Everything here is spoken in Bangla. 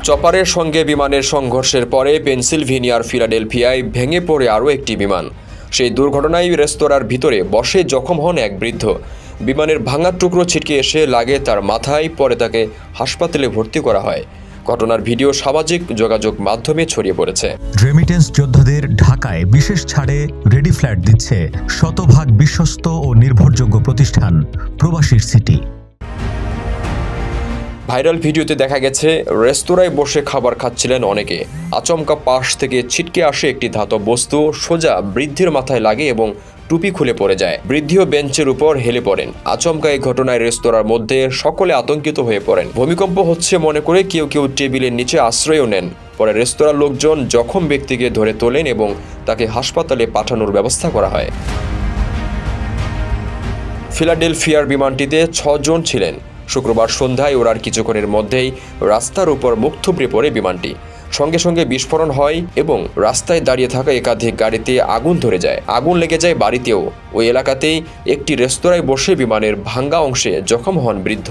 চপারের সঙ্গে বিমানের সংঘর্ষের পরে পেনসিলভেনিয়ার ফিলাডেলফিয়ায় ভেঙে পড়ে আরও একটি বিমান। সেই দুর্ঘটনায় রেস্তোরাঁর ভিতরে বসে জখম হন এক বৃদ্ধ। বিমানের ভাঙা টুকরো ছিটকে এসে লাগে তার মাথায়, পরে তাকে হাসপাতালে ভর্তি করা হয়। ঘটনার ভিডিও সামাজিক যোগাযোগ মাধ্যমে ছড়িয়ে পড়েছে। রেমিটেন্স যোদ্ধাদের ঢাকায় বিশেষ ছাড়ে রেডি ফ্ল্যাট দিচ্ছে শতভাগ বিশ্বস্ত ও নির্ভরযোগ্য প্রতিষ্ঠান প্রবাসীর সিটি। ভাইরাল ভিডিওতে দেখা গেছে রেস্তোরাঁয় বসে খাবার খাচ্ছিলেন অনেকে। আচমকা পাশ থেকে ছিটকে আসে একটি ধাতব বস্তু, সোজা বৃদ্ধের মাথায় লাগে এবং টুপি খুলে পড়ে যায়। বৃদ্ধিও বেঞ্চের উপর হেলে পড়েন। আচমকা এই ঘটনায় রেস্তোরাঁর মধ্যে সকলে আতঙ্কিত হয়ে পড়েন। ভূমিকম্প হচ্ছে মনে করে কেউ কেউ টেবিলের নিচে আশ্রয়ও নেন। পরে রেস্তোরাঁর লোকজন জখম ব্যক্তিকে ধরে তোলেন এবং তাকে হাসপাতালে পাঠানোর ব্যবস্থা করা হয়। ফিলাডেলফিয়ার বিমানটিতে 6 জন ছিলেন। শুক্রবার সন্ধ্যায় ওড়ার কিছুক্ষণের মধ্যেই রাস্তার উপর মুখ থুবড়ে পড়ে বিমানটি। সঙ্গে সঙ্গে বিস্ফোরণ হয় এবং রাস্তায় দাঁড়িয়ে থাকা একাধিক গাড়িতে আগুন ধরে যায়। আগুন লেগে যায় বাড়িতেও। ওই এলাকাতেই একটি রেস্তোরাঁয় বসে বিমানের ভাঙ্গা অংশে জখম হন বৃদ্ধ।